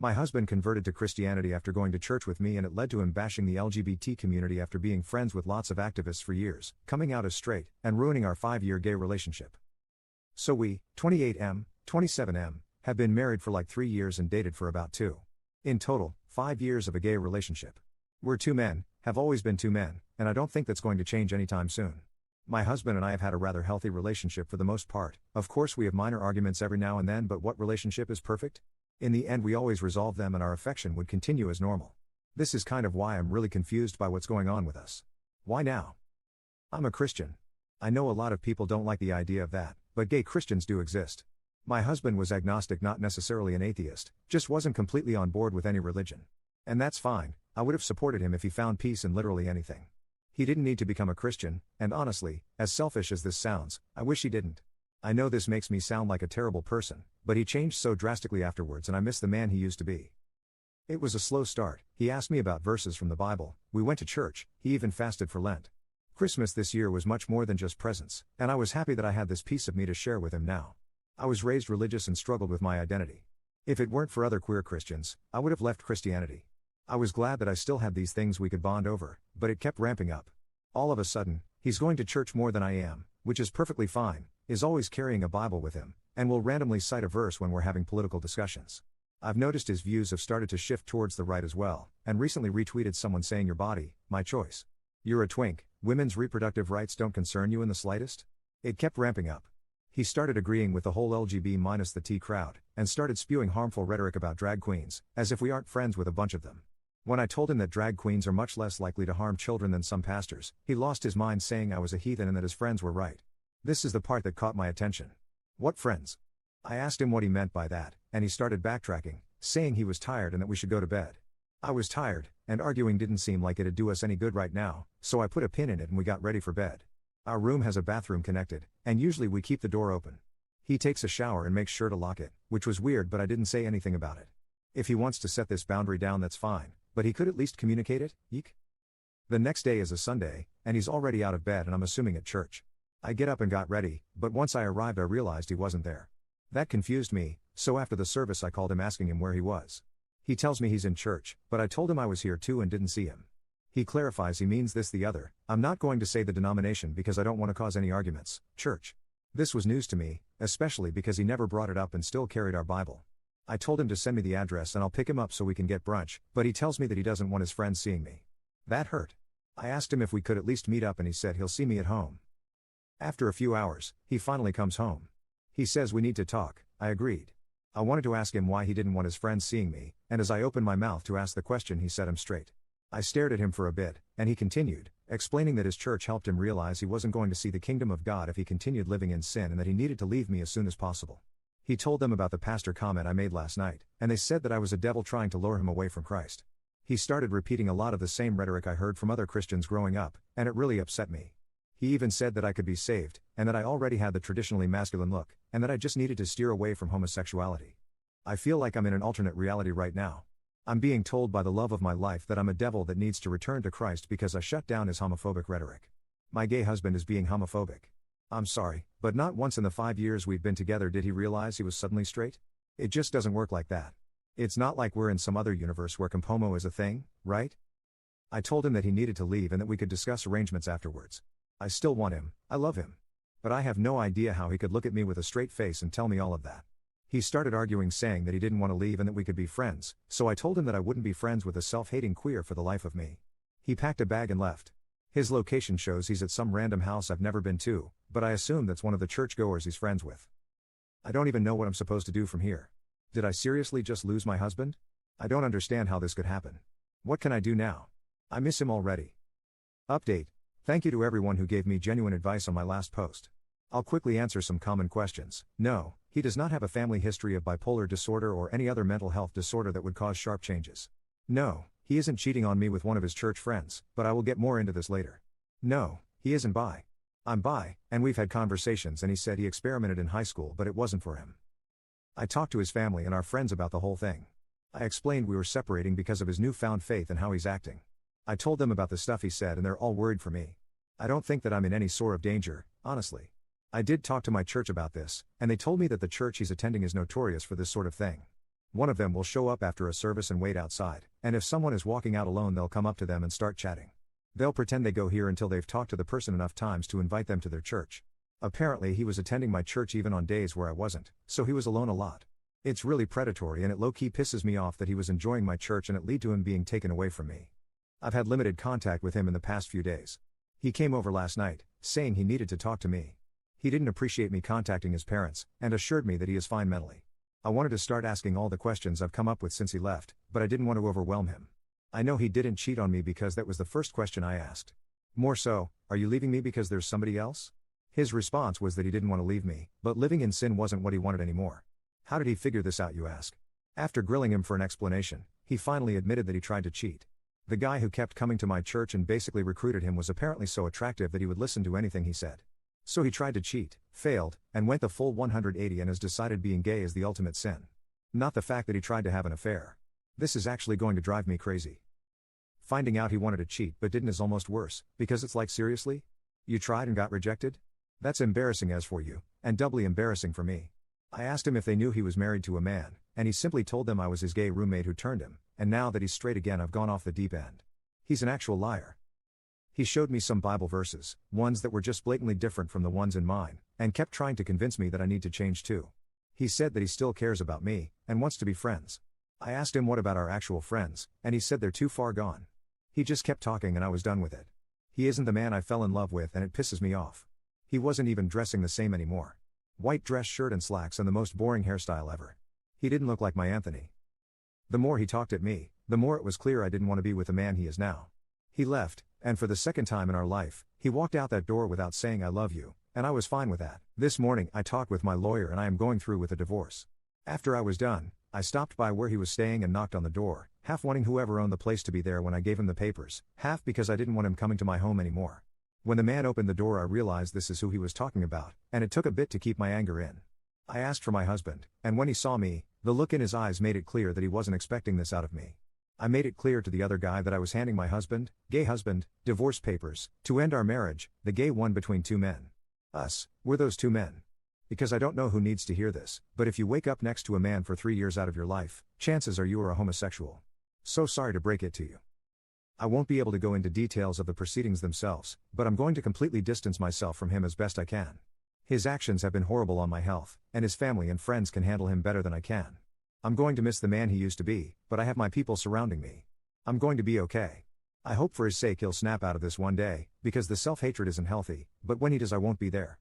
My husband converted to Christianity after going to church with me, and it led to him bashing the LGBT community after being friends with lots of activists for years, coming out as straight, and ruining our 5-year gay relationship. So we, 28M, 27M, have been married for like 3 years and dated for about 2. In total, 5 years of a gay relationship. We're 2 men, have always been 2 men, and I don't think that's going to change anytime soon. My husband and I have had a rather healthy relationship for the most part. Of course we have minor arguments every now and then, but what relationship is perfect? In the end we always resolve them and our affection would continue as normal. This is kind of why I'm really confused by what's going on with us. Why now? I'm a Christian. I know a lot of people don't like the idea of that, but gay Christians do exist. My husband was agnostic, not necessarily an atheist, just wasn't completely on board with any religion. And that's fine, I would have supported him if he found peace in literally anything. He didn't need to become a Christian, and honestly, as selfish as this sounds, I wish he didn't. I know this makes me sound like a terrible person, but he changed so drastically afterwards and I miss the man he used to be. It was a slow start. He asked me about verses from the Bible, we went to church, he even fasted for Lent. Christmas this year was much more than just presents, and I was happy that I had this piece of me to share with him now. I was raised religious and struggled with my identity. If it weren't for other queer Christians, I would have left Christianity. I was glad that I still had these things we could bond over, but it kept ramping up. All of a sudden, he's going to church more than I am, which is perfectly fine, is always carrying a Bible with him, and will randomly cite a verse when we're having political discussions. I've noticed his views have started to shift towards the right as well, and recently retweeted someone saying your body, my choice. You're a twink, women's reproductive rights don't concern you in the slightest? It kept ramping up. He started agreeing with the whole LGB minus the T crowd, and started spewing harmful rhetoric about drag queens, as if we aren't friends with a bunch of them. When I told him that drag queens are much less likely to harm children than some pastors, he lost his mind saying I was a heathen and that his friends were right. This is the part that caught my attention. What friends? I asked him what he meant by that, and he started backtracking, saying he was tired and that we should go to bed. I was tired, and arguing didn't seem like it'd do us any good right now, so I put a pin in it and we got ready for bed. Our room has a bathroom connected, and usually we keep the door open. He takes a shower and makes sure to lock it, which was weird, but I didn't say anything about it. If he wants to set this boundary down, that's fine, but he could at least communicate it, eek? The next day is a Sunday, and he's already out of bed and I'm assuming at church. I get up and got ready, but once I arrived I realized he wasn't there. That confused me, so after the service I called him asking him where he was. He tells me he's in church, but I told him I was here too and didn't see him. He clarifies he means this the other, I'm not going to say the denomination because I don't want to cause any arguments, church. This was news to me, especially because he never brought it up and still carried our Bible. I told him to send me the address and I'll pick him up so we can get brunch, but he tells me that he doesn't want his friends seeing me. That hurt. I asked him if we could at least meet up and he said he'll see me at home. After a few hours, he finally comes home. He says we need to talk, I agreed. I wanted to ask him why he didn't want his friends seeing me, and as I opened my mouth to ask the question he set him straight. I stared at him for a bit, and he continued, explaining that his church helped him realize he wasn't going to see the kingdom of God if he continued living in sin and that he needed to leave me as soon as possible. He told them about the pastor comment I made last night, and they said that I was a devil trying to lure him away from Christ. He started repeating a lot of the same rhetoric I heard from other Christians growing up, and it really upset me. He even said that I could be saved, and that I already had the traditionally masculine look, and that I just needed to steer away from homosexuality. I feel like I'm in an alternate reality right now. I'm being told by the love of my life that I'm a devil that needs to return to Christ because I shut down his homophobic rhetoric. My gay husband is being homophobic. I'm sorry, but not once in the 5 years we've been together did he realize he was suddenly straight. It just doesn't work like that. It's not like we're in some other universe where compomo is a thing, right? I told him that he needed to leave and that we could discuss arrangements afterwards. I still want him, I love him. But I have no idea how he could look at me with a straight face and tell me all of that. He started arguing saying that he didn't want to leave and that we could be friends, so I told him that I wouldn't be friends with a self-hating queer for the life of me. He packed a bag and left. His location shows he's at some random house I've never been to, but I assume that's one of the churchgoers he's friends with. I don't even know what I'm supposed to do from here. Did I seriously just lose my husband? I don't understand how this could happen. What can I do now? I miss him already. Update. Thank you to everyone who gave me genuine advice on my last post. I'll quickly answer some common questions. No, he does not have a family history of bipolar disorder or any other mental health disorder that would cause sharp changes. No, he isn't cheating on me with one of his church friends, but I will get more into this later. No, he isn't bi. I'm bi, and we've had conversations and he said he experimented in high school but it wasn't for him. I talked to his family and our friends about the whole thing. I explained we were separating because of his newfound faith and how he's acting. I told them about the stuff he said and they're all worried for me. I don't think that I'm in any sort of danger, honestly. I did talk to my church about this, and they told me that the church he's attending is notorious for this sort of thing. One of them will show up after a service and wait outside, and if someone is walking out alone, they'll come up to them and start chatting. They'll pretend they go here until they've talked to the person enough times to invite them to their church. Apparently, he was attending my church even on days where I wasn't, so he was alone a lot. It's really predatory, and it low-key pisses me off that he was enjoying my church and it led to him being taken away from me. I've had limited contact with him in the past few days. He came over last night, saying he needed to talk to me. He didn't appreciate me contacting his parents, and assured me that he is fine mentally. I wanted to start asking all the questions I've come up with since he left, but I didn't want to overwhelm him. I know he didn't cheat on me because that was the first question I asked. More so, are you leaving me because there's somebody else? His response was that he didn't want to leave me, but living in sin wasn't what he wanted anymore. How did he figure this out, you ask? After grilling him for an explanation, he finally admitted that he tried to cheat. The guy who kept coming to my church and basically recruited him was apparently so attractive that he would listen to anything he said. So he tried to cheat, failed, and went the full 180 and has decided being gay is the ultimate sin. Not the fact that he tried to have an affair. This is actually going to drive me crazy. Finding out he wanted to cheat but didn't is almost worse, because it's like, seriously? You tried and got rejected? That's embarrassing as for you, and doubly embarrassing for me. I asked him if they knew he was married to a man, and he simply told them I was his gay roommate who turned him, and now that he's straight again, I've gone off the deep end. He's an actual liar. He showed me some Bible verses, ones that were just blatantly different from the ones in mine, and kept trying to convince me that I need to change too. He said that he still cares about me, and wants to be friends. I asked him what about our actual friends, and he said they're too far gone. He just kept talking and I was done with it. He isn't the man I fell in love with and it pisses me off. He wasn't even dressing the same anymore. White dress shirt and slacks and the most boring hairstyle ever. He didn't look like my Anthony. The more he talked at me, the more it was clear I didn't want to be with the man he is now. He left, and for the second time in our life, he walked out that door without saying I love you, and I was fine with that. This morning I talked with my lawyer and I am going through with a divorce. After I was done, I stopped by where he was staying and knocked on the door, half wanting whoever owned the place to be there when I gave him the papers, half because I didn't want him coming to my home anymore. When the man opened the door, I realized this is who he was talking about, and it took a bit to keep my anger in. I asked for my husband, and when he saw me, the look in his eyes made it clear that he wasn't expecting this out of me. I made it clear to the other guy that I was handing my husband, gay husband, divorce papers, to end our marriage, the gay one between two men. Us, we're those two men. Because I don't know who needs to hear this, but if you wake up next to a man for 3 years out of your life, chances are you are a homosexual. So sorry to break it to you. I won't be able to go into details of the proceedings themselves, but I'm going to completely distance myself from him as best I can. His actions have been horrible on my health, and his family and friends can handle him better than I can. I'm going to miss the man he used to be, but I have my people surrounding me. I'm going to be okay. I hope for his sake he'll snap out of this one day, because the self-hatred isn't healthy, but when he does I won't be there.